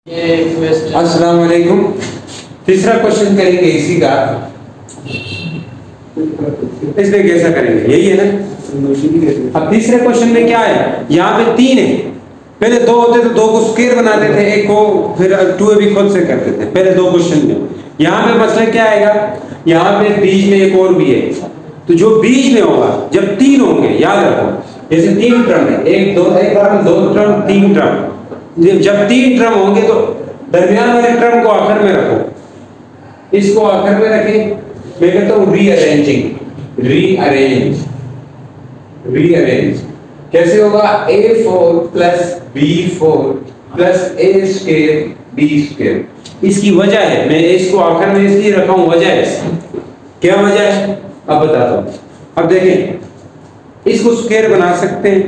अस्सलाम वालेकुम। तीसरा क्वेश्चन करेंगे इसी का। इसमें कैसा करेंगे, यही है ना। अब तीसरे क्वेश्चन में क्या है, यहाँ पे 3 है। पहले 2 होते तो 2 को स्क्वायर बनाते थे, एक को फिर 2 भी खुद से करते थे पहले 2 क्वेश्चन में। यहाँ पे मसला क्या आएगा, यहाँ पे बीच में एक और भी है, तो जो बीच में होगा जब 3 होंगे, याद रखो जैसे 3 टर्म है, 1 2 2 टर्म 3 टर्म, जब 3 टर्म होंगे तो दरमियान वाले टर्म को आखिर में रखो, इसको आखिर में रखें। मैं कहता हूँ रीअरेंज कैसे होगा, a4 plus b4 plus a square b square. इसकी वजह है, मैं इसको आखिर में इसलिए रखा हूं, वजह है। क्या वजह है अब बताता हूं। अब देखें, इसको स्क्वायर बना सकते हैं,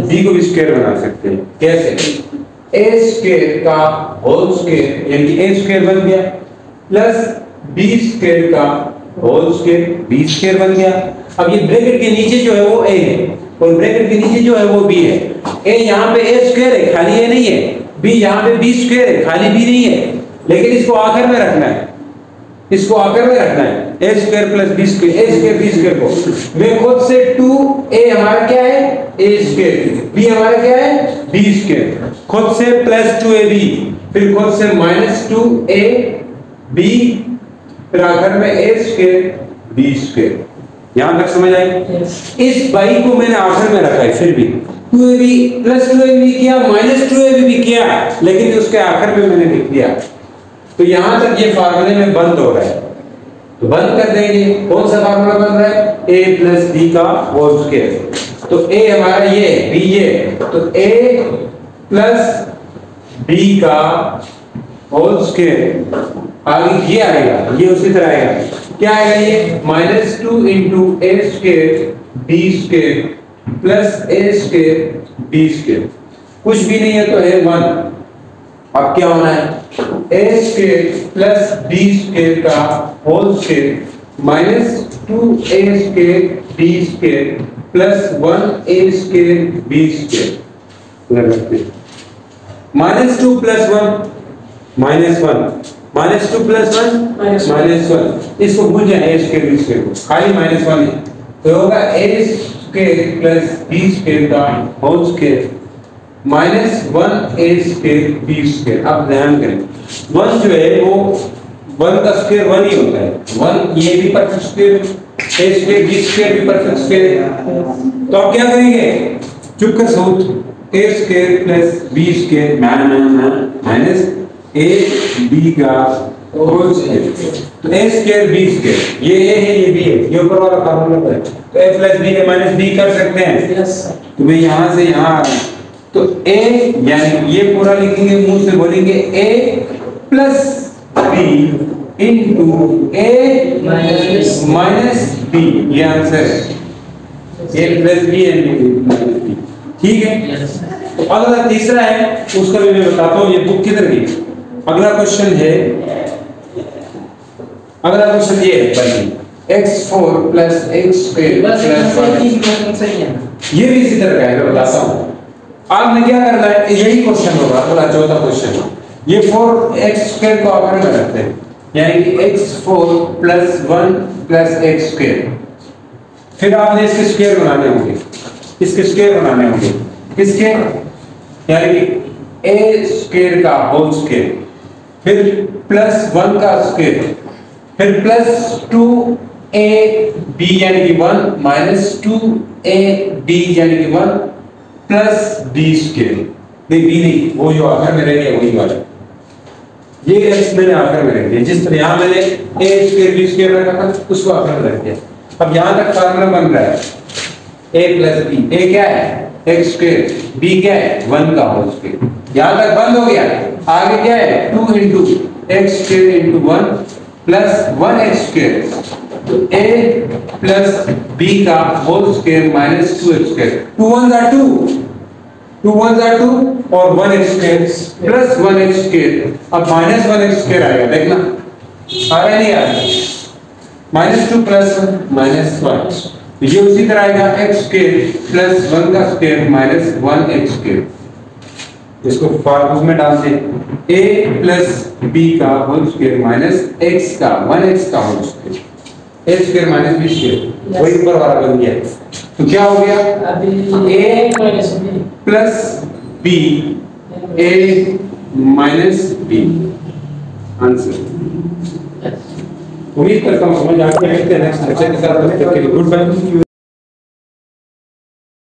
b को भी स्क्वायर बना सकते हैं। कैसे, a स्क्वायर का होल स्क्वायर यानी कि a स्क्वायर बन गया, प्लस b स्क्वायर का होल स्क्वायर b स्क्वायर बन गया। अब ये ब्रैकेट के नीचे जो है वो a है और ब्रैकेट के नीचे जो है वो b है। a यहाँ पे a स्क्वायर है, खाली a नहीं है, b यहाँ पे b स्क्वायर है, खाली b नहीं है, लेकिन इसको आखिर में रखना है, इसको आखिर में रखना है। a square plus b square, a square b square को मैं खुद से 2a हमारा क्या है a स्क्वायर, b हमारा क्या है b स्क्वायर, खुद से प्लस 2ab, फिर खुद से माइनस 2ab, फिर आखिर में a स्क्वायर b स्क्वायर। यहां तक समझ आई? इस बाई को मैंने आखिर में रखा है, फिर भी 2ab प्लस 2ab किया, माइनस 2ab भी किया, लेकिन उसके आखिर में मैंने लिख दिया। तो यहां तक ये फार्मूले में बंद हो रहा है, तो बंद कर देंगे। कौन सा फार्मूला बन रहा है, a प्लस b का होल स्क्वायर। तो a हमारा ये, b ये, तो a प्लस b का होल स्क्वायर, आगे ये आएगा, ये उसी तरह आएगा। क्या आएगा ये, minus 2 into a square b square plus a square b square. कुछ भी नहीं है तो है 1। अब क्या होना है, a square plus b square का whole square minus 2a square b square plus 1a square b square. Minus 2 plus 1 minus 1, minus 2 plus 1 minus 1। इसको भूल जाए a स्क्वायर b स्क्वायर को, खाली माइनस 1 है, तो होगा a square plus b square का whole square minus 1a square b square. अब ध्यान करें, 1 जो है वो 1 का स्क्वायर 1 ही होता है, 1 ये भी perfect square, a square b square भी परफेक्ट स्क्वायर है। तो अब क्या करेंगे, चुप कर सूत्र, a square plus b square minus a b का होल स्क्वायर, तो a स्क्वायर b स्क्वायर, ये a है ये b है, ये ऊपर वाला फार्मूला है, तो a प्लस b है माइनस b कर सकते हैं। तो मैं यहां से यहां आ रहा हूं, तो a यानी ये पूरा लिखेंगे, मुंह से बोलेंगे a plus b into a minus b, ये आंसर है, a plus b minus b। ठीक है। तो अगला तीसरा है, उसका भी मैं बताता हूँ। ये बुक किधर गई? अगला क्वेश्चन है, अगला क्वेश्चन ये है, x4 plus x square plus 1। ये भी इसी तरह का है, मैं बताता हूँ। आपने क्या करना है, यही क्वेश्चन होगा अगला चौथा क्वेश्चन। ये 4x स्क्वायर को आखिर में रखते हैं, यानी कि x4 plus 1 plus x square. फिर आपने इसके स्क्वायर बनाने होंगे, इसके स्क्वायर बनाने होंगे, किसके, यानी कि a स्क्वायर का होल स्क्वायर, फिर प्लस 1 का स्क्वायर, फिर प्लस 2ab यानी कि 1 माइनस 2ab यानी कि 1 प्लस b स्क्वायर। नहीं b नहीं, वो जो आखिर में रह गया वही वाला, ये x मैंने आखिर में रख दिया, जिस तरह यहाँ मैंने a स्क्वायर b स्क्वायर रखा था उसको आखिर में रख दिया। अब यहाँ तक फार्मूला बन रहा है a प्लस b, a क्या है x स्क्वायर, b क्या है 1 का होल स्क्वायर। यहाँ तक बंद हो गया, आगे क्या है 2 into x square into 1 plus 1x square, तो a प्लस b का whole square minus 2x square. 2 1s are 2, 2 1s are 2 और 1x square plus 1x square. अब माइनस 1x स्क्वायर आएगा, देखना आ रहा नहीं आ रहा, माइनस 2 प्लस 1 माइनस 1, ये उसी तरह आएगा x स्क्वायर प्लस 1 का स्क्वायर माइनस 1x स्क्वायर। इसको उसमें डाल दें a प्लस b का होल स्क्वायर माइनस x का 1x का whole square a square minus b square वही ऊपर वाला बन गया। तो क्या हो गया a plus b a minus b answer. उम्मीद करता हूँ समझ आ गया है। नेक्स्ट लेक्चर के साथ गुड बाय।